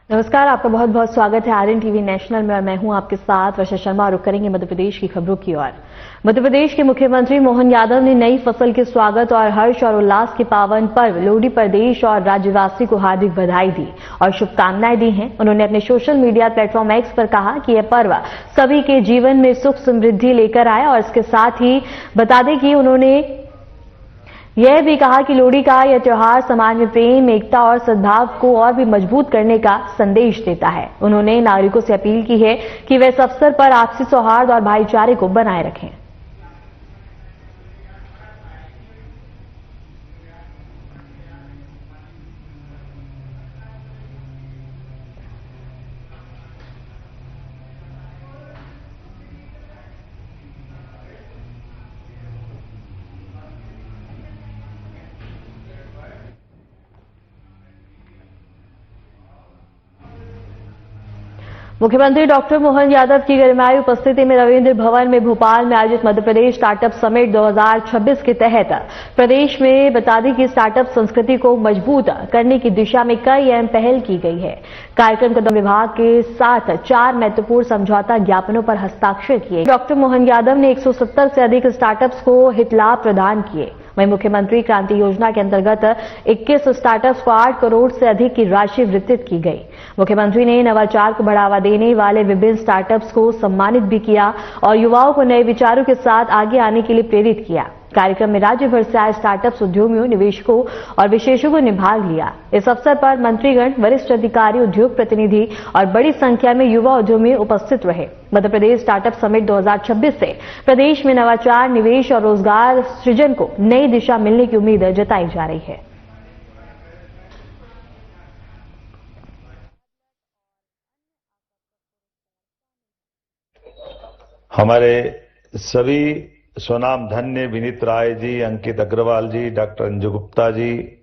नमस्कार, आपका बहुत बहुत स्वागत है आरएन टीवी नेशनल में और मैं हूं आपके साथ वर्षा शर्मा। रुक करेंगे मध्य प्रदेश की खबरों की ओर। मध्य प्रदेश के मुख्यमंत्री मोहन यादव ने नई फसल के स्वागत और हर्ष और उल्लास के पावन पर्व लोहड़ी पर देश और राज्यवासी को हार्दिक बधाई दी और शुभकामनाएं दी हैं। उन्होंने अपने सोशल मीडिया प्लेटफॉर्म एक्स पर कहा कि यह पर्व सभी के जीवन में सुख समृद्धि लेकर आए और इसके साथ ही बता दें कि उन्होंने यह भी कहा कि लोहड़ी का यह त्योहार समाज में प्रेम, एकता और सद्भाव को और भी मजबूत करने का संदेश देता है। उन्होंने नागरिकों से अपील की है कि वे इस अवसर पर आपसी सौहार्द और भाईचारे को बनाए रखें। मुख्यमंत्री डॉक्टर मोहन यादव की गरिमाई उपस्थिति में रविंद्र भवन में भोपाल में आयोजित मध्य प्रदेश स्टार्टअप समिट 2026 के तहत प्रदेश में बता दें कि स्टार्टअप संस्कृति को मजबूत करने की दिशा में कई अहम पहल की गई है। कार्यक्रम के दौरान विभाग के साथ 4 महत्वपूर्ण समझौता ज्ञापनों पर हस्ताक्षर किए। डॉक्टर मोहन यादव ने 170 से अधिक स्टार्टअप्स को हितलाभ प्रदान किए। वहीं मुख्यमंत्री क्रांति योजना के अंतर्गत 21 स्टार्टअप्स को 8 करोड़ से अधिक की राशि वितरित की गई। मुख्यमंत्री ने नवाचार को बढ़ावा देने वाले विभिन्न स्टार्टअप्स को सम्मानित भी किया और युवाओं को नए विचारों के साथ आगे आने के लिए प्रेरित किया। कार्यक्रम में राज्य भर से आए स्टार्टअप्स उद्यमियों, निवेशकों और विशेषज्ञों ने भाग लिया। इस अवसर पर मंत्रीगण, वरिष्ठ अधिकारी, उद्योग प्रतिनिधि और बड़ी संख्या में युवा उद्यमी उपस्थित रहे। मध्य प्रदेश स्टार्टअप समिट 2026 से प्रदेश में नवाचार, निवेश और रोजगार सृजन को नई दिशा मिलने की उम्मीद जताई जा रही है। हमारे सभी स्वनाम धन्य विनीत राय जी, अंकित अग्रवाल जी, डॉक्टर अंजू गुप्ता जी,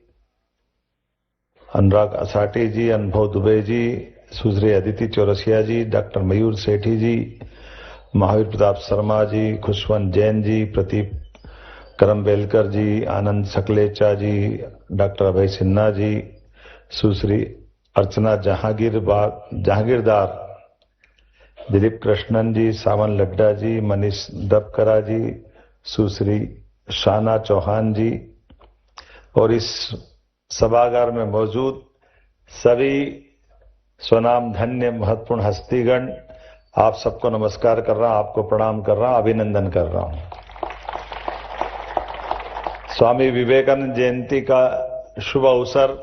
अनुराग असाटी जी, अनुभव दुबे जी, सुश्री अदिति चौरसिया जी, डॉक्टर मयूर सेठी जी, महावीर प्रताप शर्मा जी, खुशवंत जैन जी, प्रदीप करमबेलकर जी, आनंद सकलेचा जी, डॉक्टर अभय सिन्हा जी, सुश्री अर्चना जहांगीरदार, दिलीप कृष्णन जी, सावन लड्डा जी, मनीष दबकरा जी, सुश्री शाना चौहान जी और इस सभागार में मौजूद सभी स्वनाम धन्य महत्वपूर्ण हस्तीगण, आप सबको नमस्कार कर रहा हूं, आपको प्रणाम कर रहा हूं, अभिनंदन कर रहा हूं। स्वामी विवेकानंद जयंती का शुभ अवसर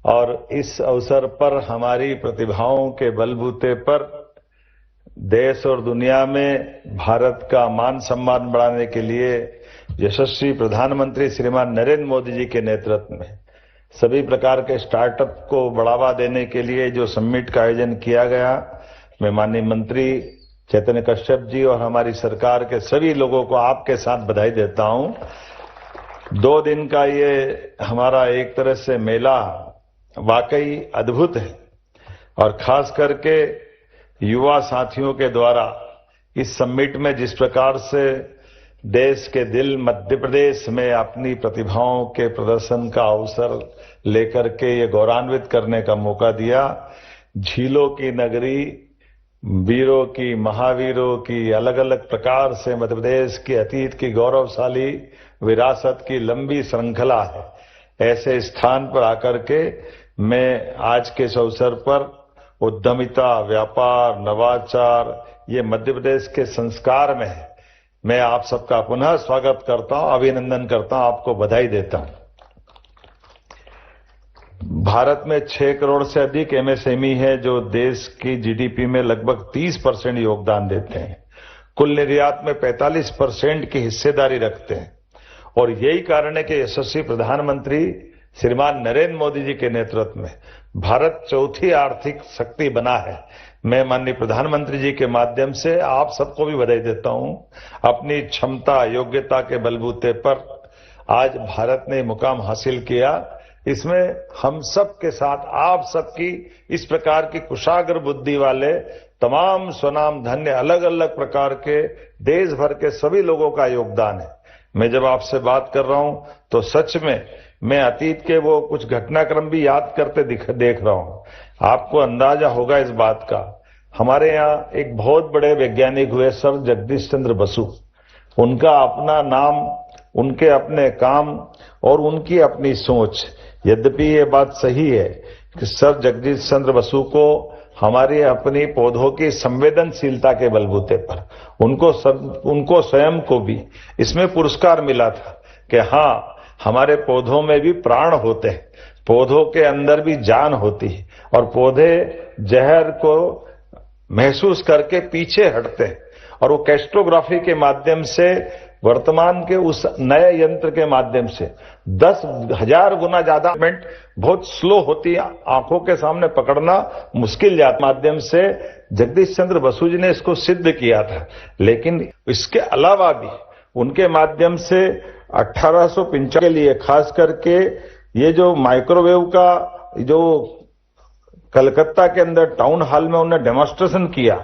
और इस अवसर पर हमारी प्रतिभाओं के बलबूते पर देश और दुनिया में भारत का मान सम्मान बढ़ाने के लिए यशस्वी प्रधानमंत्री श्रीमान नरेंद्र मोदी जी के नेतृत्व में सभी प्रकार के स्टार्टअप को बढ़ावा देने के लिए जो समिट का आयोजन किया गया, मैं माननीय मंत्री चैतन्य कश्यप जी और हमारी सरकार के सभी लोगों को आपके साथ बधाई देता हूं। 2 दिन का ये हमारा एक तरह से मेला वाकई अद्भुत है और खास करके युवा साथियों के द्वारा इस समिट में जिस प्रकार से देश के दिल मध्य प्रदेश में अपनी प्रतिभाओं के प्रदर्शन का अवसर लेकर के ये गौरवान्वित करने का मौका दिया। झीलों की नगरी, वीरों की, महावीरों की अलग अलग प्रकार से मध्य प्रदेश की अतीत की गौरवशाली विरासत की लंबी श्रृंखला है। ऐसे स्थान पर आकर के मैं आज के इस अवसर पर उद्यमिता, व्यापार, नवाचार ये मध्य प्रदेश के संस्कार में है। मैं आप सबका पुनः स्वागत करता हूं, अभिनंदन करता हूं, आपको बधाई देता हूं। भारत में 6 करोड़ से अधिक एमएसएमई है जो देश की जीडीपी में लगभग 30% योगदान देते हैं, कुल निर्यात में 45% की हिस्सेदारी रखते हैं और यही कारण है कि यशस्वी प्रधानमंत्री श्रीमान नरेंद्र मोदी जी के नेतृत्व में भारत चौथी आर्थिक शक्ति बना है। मैं माननीय प्रधानमंत्री जी के माध्यम से आप सबको भी बधाई देता हूं। अपनी क्षमता, योग्यता के बलबूते पर आज भारत ने मुकाम हासिल किया। इसमें हम सब के साथ आप सबकी इस प्रकार की कुशाग्र बुद्धि वाले तमाम स्वनाम धन्य अलग अलग प्रकार के देश भर के सभी लोगों का योगदान है। मैं जब आपसे बात कर रहा हूं तो सच में मैं अतीत के वो कुछ घटनाक्रम भी याद करते देख रहा हूं। आपको अंदाजा होगा इस बात का, हमारे यहाँ एक बहुत बड़े वैज्ञानिक हुए सर जगदीश चंद्र बसु। उनका अपना नाम, उनके अपने काम और उनकी अपनी सोच। यद्यपि ये बात सही है कि सर जगदीश चंद्र बसु को हमारी अपनी पौधों की संवेदनशीलता के बलबूते पर उनको स्वयं को भी इसमें पुरस्कार मिला था कि हाँ, हमारे पौधों में भी प्राण होते हैं, पौधों के अंदर भी जान होती है और पौधे जहर को महसूस करके पीछे हटते हैं। और वो कैस्ट्रोग्राफी के माध्यम से, वर्तमान के उस नए यंत्र के माध्यम से 10,000 गुना ज्यादा मूवमेंट बहुत स्लो होती है, आंखों के सामने पकड़ना मुश्किल जाता। माध्यम से जगदीश चंद्र बसु जी ने इसको सिद्ध किया था। लेकिन इसके अलावा भी उनके माध्यम से 1855 के लिए खास करके ये जो माइक्रोवेव का जो कलकत्ता के अंदर टाउन हॉल में उन्होंने डेमोन्स्ट्रेशन किया,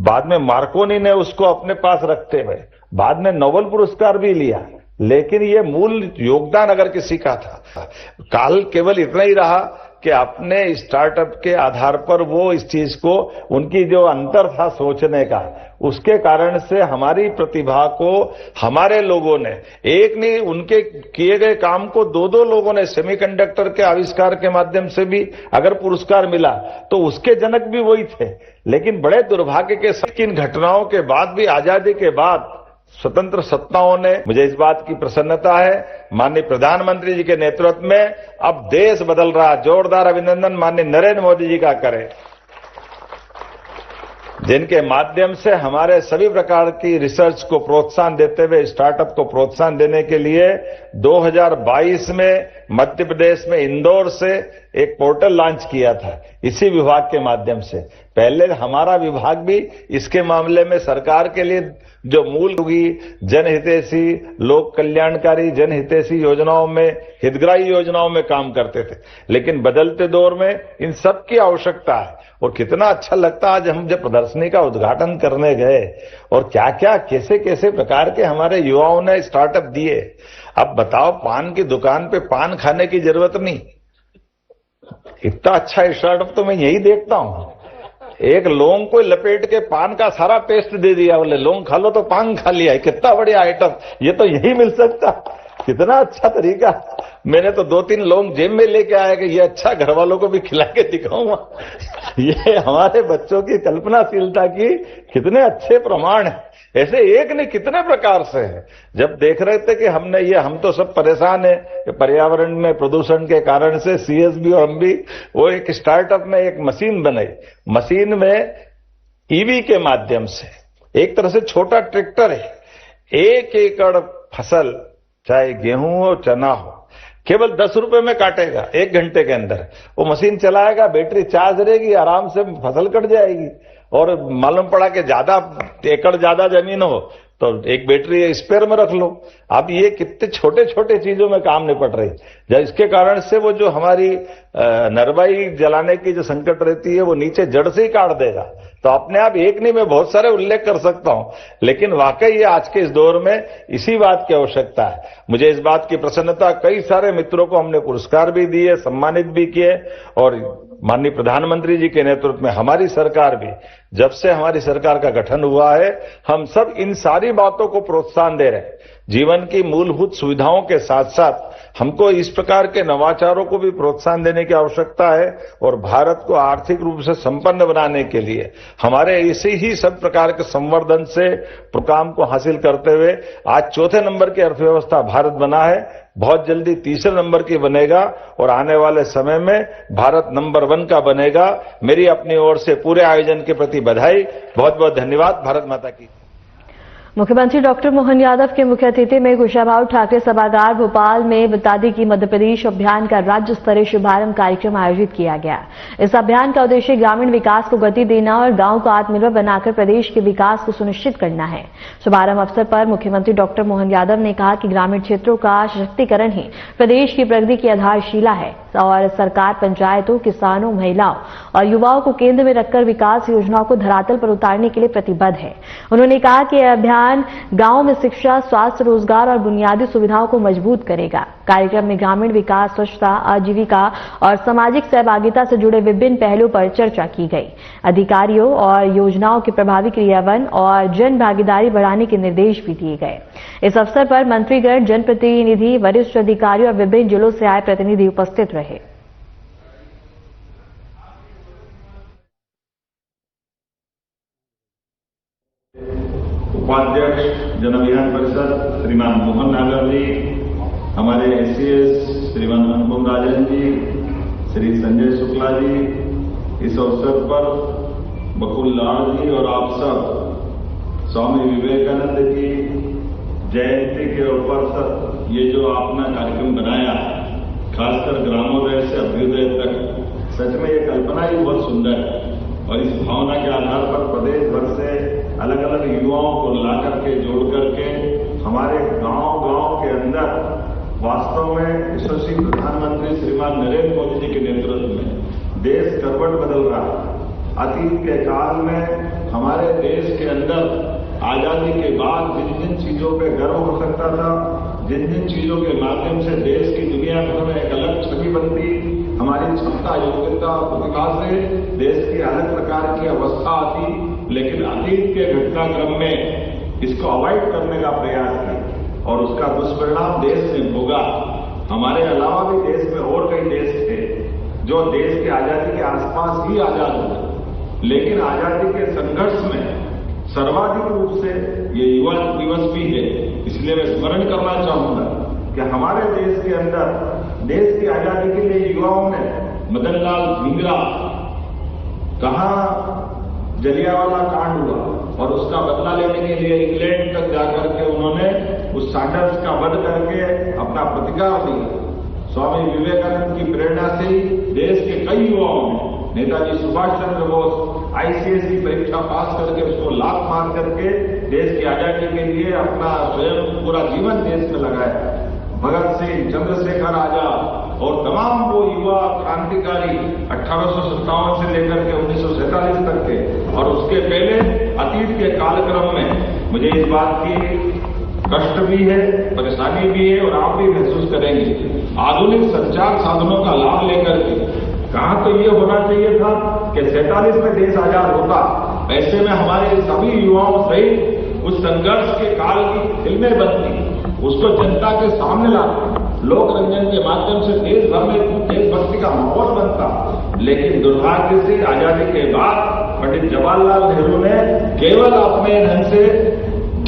बाद में मार्कोनी ने उसको अपने पास रखते हुए बाद में नोबेल पुरस्कार भी लिया। लेकिन ये मूल योगदान अगर किसी का था, काल केवल इतना ही रहा कि अपने स्टार्टअप के आधार पर वो इस चीज को, उनकी जो अंतर था सोचने का, उसके कारण से हमारी प्रतिभा को हमारे लोगों ने, एक नहीं उनके किए गए काम को दो लोगों ने, सेमीकंडक्टर के आविष्कार के माध्यम से भी अगर पुरस्कार मिला तो उसके जनक भी वही थे। लेकिन बड़े दुर्भाग्य के साथ इन घटनाओं के बाद भी, आजादी के बाद स्वतंत्र सत्ताओं ने, मुझे इस बात की प्रसन्नता है माननीय प्रधानमंत्री जी के नेतृत्व में अब देश बदल रहा। जोरदार अभिनंदन माननीय नरेंद्र मोदी जी का करें, जिनके माध्यम से हमारे सभी प्रकार की रिसर्च को प्रोत्साहन देते हुए, स्टार्टअप को प्रोत्साहन देने के लिए 2022 में मध्य प्रदेश में इंदौर से एक पोर्टल लॉन्च किया था इसी विभाग के माध्यम से। पहले हमारा विभाग भी इसके मामले में सरकार के लिए जो मूल होगी जनहितैषी, लोक कल्याणकारी जनहितैषी योजनाओं में, हितग्राही योजनाओं में काम करते थे। लेकिन बदलते दौर में इन सब की आवश्यकता है। और कितना अच्छा लगता आज हम जब प्रदर्शनी का उद्घाटन करने गए और क्या क्या कैसे कैसे प्रकार के हमारे युवाओं ने स्टार्टअप दिए। अब बताओ, पान की दुकान पे पान खाने की जरूरत नहीं, इतना अच्छा स्टार्टअप तो मैं यही देखता हूं। एक लौंग को लपेट के पान का सारा पेस्ट दे दिया, बोले लौंग खा लो तो पान खा लिया। कितना बढ़िया आइटम, ये तो यही मिल सकता। कितना अच्छा तरीका। मैंने तो 2-3 लौंग जेब में लेके आया कि ये अच्छा घर वालों को भी खिला के दिखाऊंगा। ये हमारे बच्चों की कल्पनाशीलता की कितने अच्छे प्रमाण है। ऐसे एक नहीं कितने प्रकार से है। जब देख रहे थे कि हम तो सब परेशान है कि पर्यावरण में प्रदूषण के कारण से, सीएसबी और हम भी, वो एक स्टार्टअप में एक मशीन बनाई। मशीन में ईवी के माध्यम से, एक तरह से छोटा ट्रैक्टर है, 1 एकड़ फसल चाहे गेहूं हो चना हो केवल 10 रुपए में काटेगा 1 घंटे के अंदर। वो मशीन चलाएगा, बैटरी चार्ज रहेगी, आराम से फसल कट जाएगी। और मालूम पड़ा कि ज्यादा एकड़ ज्यादा जमीन हो तो एक बैटरी स्पेयर में रख लो। अब ये कितने छोटे छोटे चीजों में काम निपट रही है, इसके कारण से वो जो हमारी नरवाई जलाने की जो संकट रहती है वो नीचे जड़ से ही काट देगा। तो अपने आप एक नहीं, मैं बहुत सारे उल्लेख कर सकता हूं, लेकिन वाकई ये आज के इस दौर में इसी बात की आवश्यकता है। मुझे इस बात की प्रसन्नता, कई सारे मित्रों को हमने पुरस्कार भी दिए, सम्मानित भी किए। और माननीय प्रधानमंत्री जी के नेतृत्व में हमारी सरकार भी, जब से हमारी सरकार का गठन हुआ है, हम सब इन सारी बातों को प्रोत्साहन दे रहे हैं। जीवन की मूलभूत सुविधाओं के साथ साथ हमको इस प्रकार के नवाचारों को भी प्रोत्साहन देने की आवश्यकता है। और भारत को आर्थिक रूप से संपन्न बनाने के लिए हमारे इसी ही सब प्रकार के संवर्धन से काम को हासिल करते हुए आज 4थे नंबर की अर्थव्यवस्था भारत बना है, बहुत जल्दी 3रे नंबर की बनेगा और आने वाले समय में भारत नंबर 1 का बनेगा। मेरी अपनी ओर से पूरे आयोजन के प्रति बधाई, बहुत बहुत धन्यवाद। भारत माता की। मुख्यमंत्री डॉक्टर मोहन यादव के मुख्य अतिथि में कुशाभाऊ ठाकरे सभागार भोपाल में बता दें कि मध्य प्रदेश अभियान का राज्य स्तरीय शुभारंभ कार्यक्रम आयोजित किया गया। इस अभियान का उद्देश्य ग्रामीण विकास को गति देना और गांव को आत्मनिर्भर बनाकर प्रदेश के विकास को सुनिश्चित करना है। शुभारंभ अवसर पर मुख्यमंत्री डॉक्टर मोहन यादव ने कहा कि ग्रामीण क्षेत्रों का सशक्तिकरण ही प्रदेश की प्रगति की आधारशिला है और सरकार पंचायतों, किसानों, महिलाओं और युवाओं को केंद्र में रखकर विकास योजनाओं को धरातल पर उतारने के लिए प्रतिबद्ध है। उन्होंने कहा कि यह अभियान अभियान गांवों में शिक्षा, स्वास्थ्य, रोजगार और बुनियादी सुविधाओं को मजबूत करेगा। कार्यक्रम में ग्रामीण विकास, स्वच्छता, आजीविका और सामाजिक सहभागिता से जुड़े विभिन्न पहलुओं पर चर्चा की गई। अधिकारियों और योजनाओं के प्रभावी क्रियान्वयन और जन भागीदारी बढ़ाने के निर्देश भी दिए गए। इस अवसर पर मंत्रीगण, जनप्रतिनिधि, वरिष्ठ अधिकारी और विभिन्न जिलों से आए प्रतिनिधि उपस्थित रहे। उपाध्यक्ष जन अभियान परिषद श्रीमान मोहन नागर जी, हमारे एसीएस श्रीमान अनुपम राजन जी, श्री संजय शुक्ला जी, इस अवसर पर बकुल लाल जी और आप सब स्वामी विवेकानंद की जयंती के ऊपर सर ये जो आपने कार्यक्रम बनाया, खासकर ग्रामोदय से अभ्युदय तक, सच में ये कल्पना ही बहुत सुंदर है। और इस भावना के आधार पर प्रदेश भर से अलग अलग युवाओं को ला करके जोड़ करके हमारे गांव के अंदर वास्तव में यशस्वी प्रधानमंत्री श्रीमान नरेंद्र मोदी जी के नेतृत्व में देश करवट बदल रहा है। अतीत के काल में हमारे देश के अंदर आजादी के बाद जिन जिन चीजों पे गर्व हो सकता था, जिन जिन चीजों के माध्यम से देश की दुनिया में एक अलग छवि बनती, हमारी क्षमता, योग्यता, प्रतिभा से देश की अलग प्रकार की अवस्था आती, लेकिन अतीत के घटनाक्रम में इसको अवॉइड करने का प्रयास किया और उसका दुष्परिणाम देश में भोगा। हमारे अलावा भी देश में और कई देश थे जो देश की आजादी के आसपास ही आजाद हुए, लेकिन आजादी के संघर्ष में सर्वाधिक रूप से ये युवा दिवस भी है। इसलिए मैं स्मरण करना चाहूंगा कि हमारे देश के अंदर देश की आजादी के लिए युवाओं ने मदनलाल धिंगरा, कहां जलियांवाला कांड हुआ और उसका बदला लेने के लिए इंग्लैंड तक जाकर के उन्होंने उस सैंडर्स का वध करके अपना प्रतिकार दिया। स्वामी विवेकानंद की प्रेरणा से ही देश के कई युवाओं ने, नेताजी सुभाष चंद्र बोस आईसीएस की परीक्षा पास करके उसको लात मार करके देश की आजादी के लिए अपना स्वयं पूरा जीवन देश में लगाया। भगत सिंह, चंद्रशेखर आजाद और तमाम वो युवा क्रांतिकारी 1857 से लेकर के 1947 तक के, और उसके पहले अतीत के कालक्रम में मुझे इस बात की कष्ट भी है, परेशानी भी है और आप भी महसूस करेंगे। आधुनिक संचार साधनों का लाभ लेकर के कहां तो ये होना चाहिए था कि 47 में देश आजाद होता, ऐसे में हमारे सभी युवाओं सहित उस संघर्ष के काल की फिल्में बनती, उसको जनता के सामने लाते, लोक रंजन के माध्यम से देश भर में देशभक्ति का माहौल बनता। लेकिन दुर्भाग्य से आजादी के बाद पंडित जवाहरलाल नेहरू ने केवल अपने ढंग से,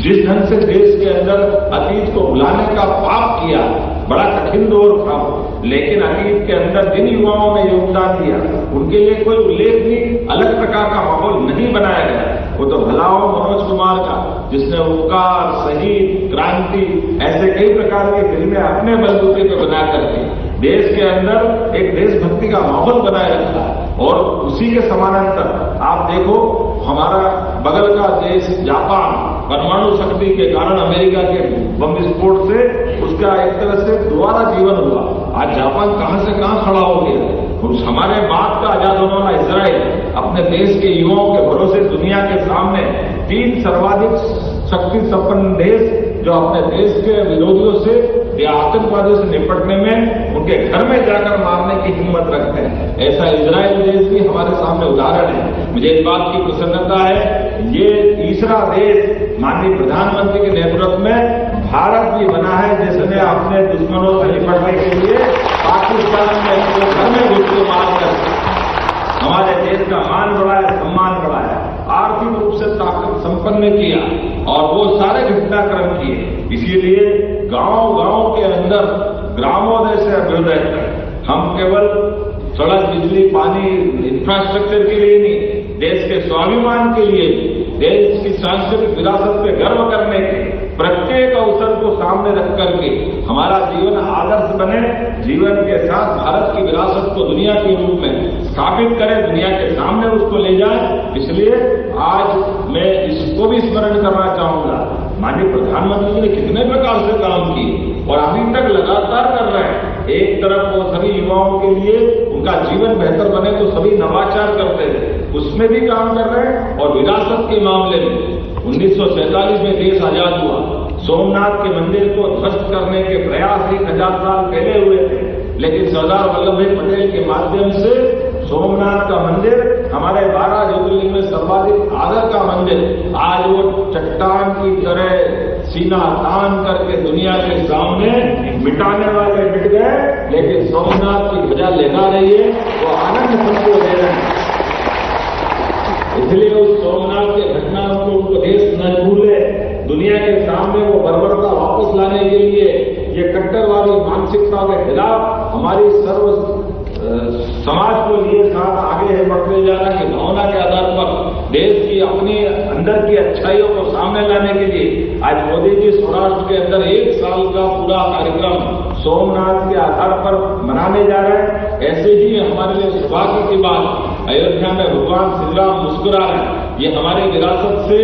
जिस ढंग से देश के अंदर अतीत को भुलाने का पाप किया, बड़ा कठिन दौर था, लेकिन अतीत के अंदर जिन युवाओं ने योगदान दिया उनके लिए कोई उल्लेखनीय अलग प्रकार का माहौल नहीं बनाया गया। वो तो भलाओ मनोज कुमार का, जिसने उपकार, शहीद, क्रांति ऐसे कई प्रकार की फिल्में अपने बलबूते पर बना करके देश के अंदर एक देशभक्ति का माहौल बनाए रखा। और उसी के समानांतर आप देखो, हमारा बगल का देश जापान परमाणु शक्ति के कारण अमेरिका के बम विस्फोट से उसका एक तरह से दोबारा जीवन हुआ। आज जापान कहां से कहां खड़ा हो गया। उस हमारे बाद का आजाद होने वाला इजराइल अपने देश के युवाओं के भरोसे दुनिया के सामने 3 सर्वाधिक शक्ति संपन्न देश जो अपने देश के विरोधियों से या आतंकवादियों से निपटने में उनके घर में जाकर मारने की हिम्मत रखते हैं, ऐसा इजराइल देश भी हमारे सामने उदाहरण है। मुझे इस बात की प्रसन्नता है, ये तीसरा देश माननीय प्रधानमंत्री के नेतृत्व में भारत भी बना है जिसने अपने दुश्मनों से निपटने के लिए पाकिस्तान में घर में घुस के मार कर हमारे देश का मान बढ़ाया, सम्मान बढ़ाया, आर्थिक रूप से ताकत संपन्न किया और वो सारे घटनाक्रम किए। इसीलिए गांव के अंदर ग्रामोदय से अभ्युदय तक हम केवल सड़क, बिजली, पानी, इंफ्रास्ट्रक्चर के लिए नहीं, देश के स्वाभिमान के लिए, देश की सांस्कृतिक विरासत पे गर्व करने के प्रत्येक अवसर को सामने रख करके हमारा जीवन आदर्श बने, जीवन के साथ भारत की विरासत को दुनिया के रूप में स्थापित करें, दुनिया के सामने उसको ले जाएं। इसलिए आज मैं इसको भी स्मरण करना चाहूंगा, माननीय प्रधानमंत्री जी ने कितने प्रकार से काम किए और अभी तक लगातार कर रहे हैं। एक तरफ वो सभी युवाओं के लिए उनका जीवन बेहतर बने तो सभी नवाचार करते हैं, उसमें भी काम कर रहे हैं और विरासत के मामले में 1947 में देश आजाद हुआ। सोमनाथ के मंदिर को ध्वस्त करने के प्रयास 1000 साल पहले हुए थे, लेकिन सरदार वल्लभ भाई पटेल के माध्यम से सोमनाथ का मंदिर, हमारे 12 ज्योतिर्लिंग में सर्वाधिक आदर का मंदिर, आज वो चट्टान की तरह सीना तान करके दुनिया के सामने मिटाने वाले मिट गए, लेकिन सोमनाथ की ध्वजा लहरा रही है, वो आनंद सबको दे रहे हैं। इसलिए उस सोमनाथ के घटनाओं को उनको देश न भूले, दुनिया के सामने वो बर्बरता वापस लाने के लिए ये कट्टरवादी मानसिकता के खिलाफ हमारी सर्व समाज को लिए साथ आगे है बढ़ते जाना की भावना के आधार पर देश की अपनी अंदर की अच्छाइयों को सामने लाने के लिए आज मोदी जी सौराष्ट्र के अंदर 1 साल का पूरा कार्यक्रम सोमनाथ के आधार पर मनाने जा रहे हैं। ऐसे ही हमारे लिए सौभाग्य की बात, अयोध्या में भगवान श्री राम मुस्कुरा रहे हैं। ये हमारे विरासत से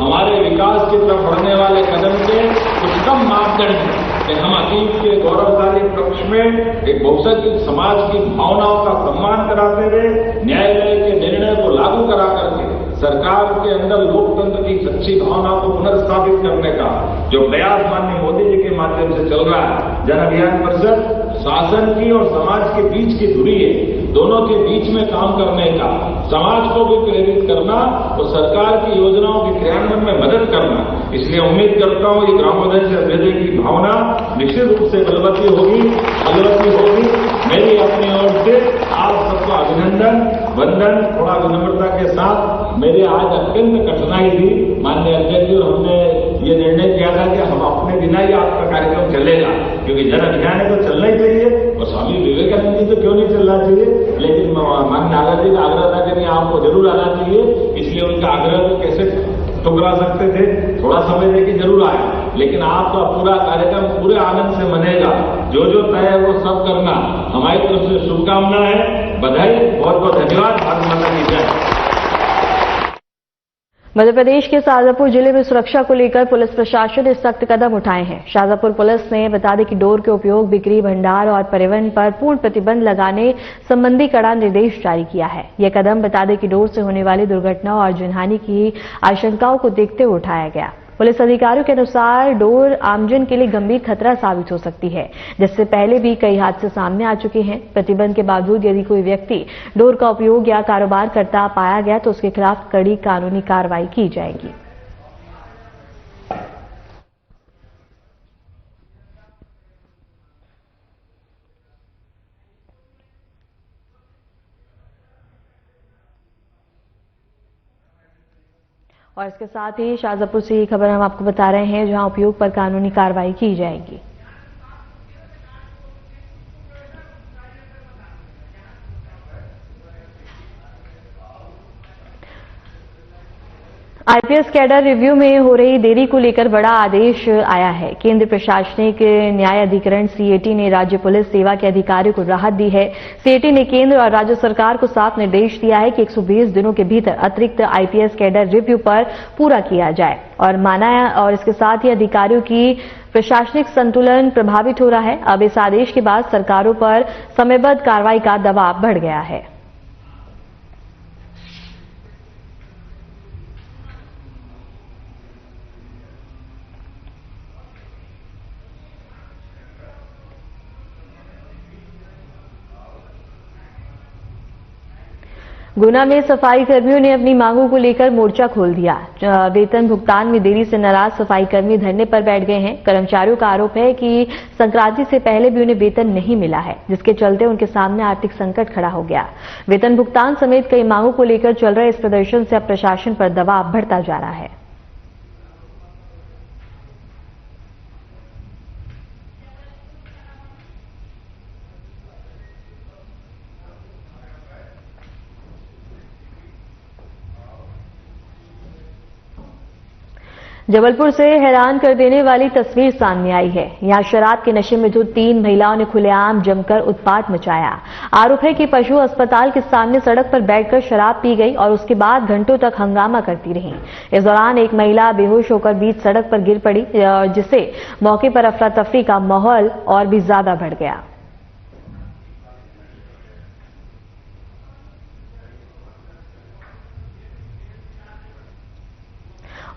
हमारे विकास की तरफ बढ़ने वाले कदम के कुछ कम मापदंड है कि हम अतीत के गौरवशाली पक्ष में एक बहुसंख्यक समाज की भावनाओं का सम्मान कराते हुए न्यायालय के निर्णय को लागू करा करके सरकार के अंदर लोकतंत्र की सच्ची भावना को पुनर्स्थापित करने का जो प्रयास माननीय मोदी जी के माध्यम से चल रहा है। जन अभियान परिषद शासन की और समाज के बीच की दूरी है, दोनों के बीच में काम करने का, समाज को भी प्रेरित करना और सरकार की योजनाओं के क्रियान्वयन में मदद करना। इसलिए उम्मीद करता हूं कि ग्रामोदय से अभ्युदय की भावना निश्चित रूप से बलवती होगी। मेरी अपनी ओर से आप सबका अभिनंदन, वंदन। थोड़ा विनम्रता के साथ मेरी आज अत्यंत कठिनाई थी, माननीय अध्यक्ष जी, हमने ये निर्णय किया था कि हम अपने बिना ही आपका कार्यक्रम चलेगा, क्योंकि जन अभियान है तो चलना ही चाहिए और स्वामी विवेकानंद जी तो क्यों नहीं चलना चाहिए, लेकिन माननीय नागर जी का आग्रह था कि नहीं आपको जरूर आना चाहिए, इसलिए उनका आग्रह को कैसे ठुकरा सकते थे, थोड़ा समय देके जरूर आए, लेकिन आपका पूरा कार्यक्रम पूरे आनंद से मनेगा। जो तय है वो सब करना, हमारी तरफ से शुभकामना है, बधाई, बहुत बहुत धन्यवाद। भारत माता की जय। मध्य प्रदेश के शाजापुर जिले में सुरक्षा को लेकर पुलिस प्रशासन ने सख्त कदम उठाए हैं। शाजापुर पुलिस ने बता दें कि डोर के उपयोग, बिक्री, भंडार और परिवहन पर पूर्ण प्रतिबंध लगाने संबंधी कड़ा निर्देश जारी किया है। यह कदम बता दें कि डोर से होने वाली दुर्घटनाओं और जनहानि की आशंकाओं को देखते हुए उठाया गया। पुलिस अधिकारियों के अनुसार डोर आमजन के लिए गंभीर खतरा साबित हो सकती है, जिससे पहले भी कई हादसे सामने आ चुके हैं। प्रतिबंध के बावजूद यदि कोई व्यक्ति डोर का उपयोग या कारोबार करता पाया गया तो उसके खिलाफ कड़ी कानूनी कार्रवाई की जाएगी। और इसके साथ ही शाजापुर से ये खबर हम आपको बता रहे हैं, जहां उपयोग पर कानूनी कार्रवाई की जाएगी। आईपीएस कैडर रिव्यू में हो रही देरी को लेकर बड़ा आदेश आया है। केंद्रीय प्रशासनिक न्याय अधिकरण सीएटी ने राज्य पुलिस सेवा के अधिकारियों को राहत दी है। सीएटी ने केंद्र और राज्य सरकार को साफ निर्देश दिया है कि 120 दिनों के भीतर अतिरिक्त आईपीएस कैडर रिव्यू पर पूरा किया जाए और इसके साथ ही अधिकारियों की प्रशासनिक संतुलन प्रभावित हो रहा है। अब इस आदेश के बाद सरकारों पर समयबद्ध कार्रवाई का दबाव बढ़ गया है। गुना में सफाई कर्मियों ने अपनी मांगों को लेकर मोर्चा खोल दिया। वेतन भुगतान में देरी से नाराज सफाई कर्मी धरने पर बैठ गए हैं। कर्मचारियों का आरोप है कि संक्रांति से पहले भी उन्हें वेतन नहीं मिला है, जिसके चलते उनके सामने आर्थिक संकट खड़ा हो गया। वेतन भुगतान समेत कई मांगों को लेकर चल रहे इस प्रदर्शन से अब प्रशासन पर दबाव बढ़ता जा रहा है। जबलपुर से हैरान कर देने वाली तस्वीर सामने आई है। यहां शराब के नशे में धुत 3 महिलाओं ने खुलेआम जमकर उत्पात मचाया। आरोप है कि पशु अस्पताल के सामने सड़क पर बैठकर शराब पी गई और उसके बाद घंटों तक हंगामा करती रही। इस दौरान एक महिला बेहोश होकर बीच सड़क पर गिर पड़ी, जिससे मौके पर अफरा तफरी का माहौल और भी ज्यादा बढ़ गया।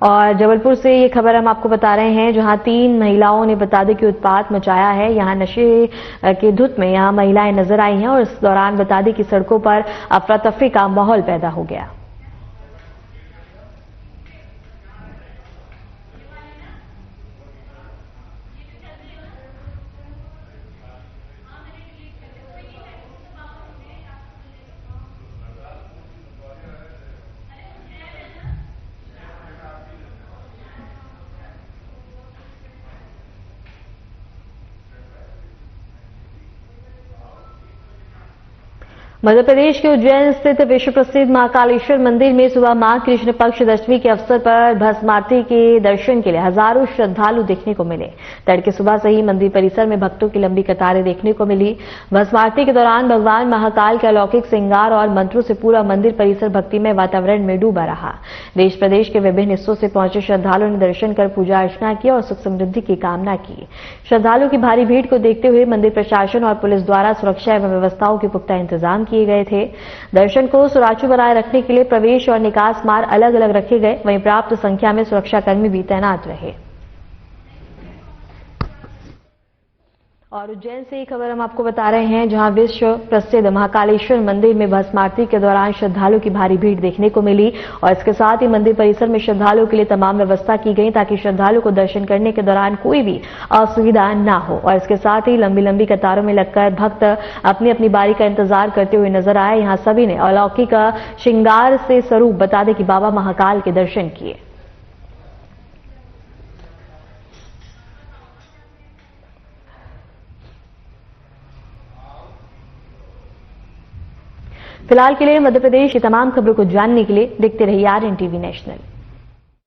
और जबलपुर से ये खबर हम आपको बता रहे हैं, जहां 3 महिलाओं ने बता दें कि उत्पात मचाया है। यहां नशे की धुत में यहां महिलाएं नजर आई हैं और इस दौरान बता दें कि सड़कों पर अफरा तफरी का माहौल पैदा हो गया। मध्य प्रदेश के उज्जैन स्थित विश्व प्रसिद्ध महाकालेश्वर मंदिर में सुबह माघ कृष्ण पक्ष दशमी के अवसर पर भस्म आरती के दर्शन के लिए हजारों श्रद्धालु देखने को मिले। तड़के सुबह से ही मंदिर परिसर में भक्तों की लंबी कतारें देखने को मिली। भस्म आरती के दौरान भगवान महाकाल के अलौकिक श्रृंगार और मंत्रों से पूरा मंदिर परिसर भक्तिमय वातावरण में डूबा रहा। देश प्रदेश के विभिन्न हिस्सों से पहुंचे श्रद्धालुओं ने दर्शन कर पूजा अर्चना की और सुख समृद्धि की कामना की। श्रद्धालुओं की भारी भीड़ को देखते हुए मंदिर प्रशासन और पुलिस द्वारा सुरक्षा एवं व्यवस्थाओं के पुख्ता इंतजाम किए गए थे। दर्शन को सुचारू बनाए रखने के लिए प्रवेश और निकास मार्ग अलग अलग रखे गए, वहीं पर्याप्त संख्या में सुरक्षाकर्मी भी तैनात रहे। और उज्जैन से एक खबर हम आपको बता रहे हैं, जहां विश्व प्रसिद्ध महाकालेश्वर मंदिर में भस्म आरती के दौरान श्रद्धालुओं की भारी भीड़ देखने को मिली और इसके साथ ही मंदिर परिसर में श्रद्धालुओं के लिए तमाम व्यवस्था की गई ताकि श्रद्धालुओं को दर्शन करने के दौरान कोई भी असुविधा न हो। और इसके साथ ही लंबी लंबी कतारों में लगकर भक्त अपनी अपनी बारी का इंतजार करते हुए नजर आए। यहां सभी ने अलौकिक श्रृंगार से स्वरूप बता दें कि बाबा महाकाल के दर्शन किए। फिलहाल के लिए मध्य प्रदेश की तमाम खबरों को जानने के लिए देखते रहिए RNTV नेशनल।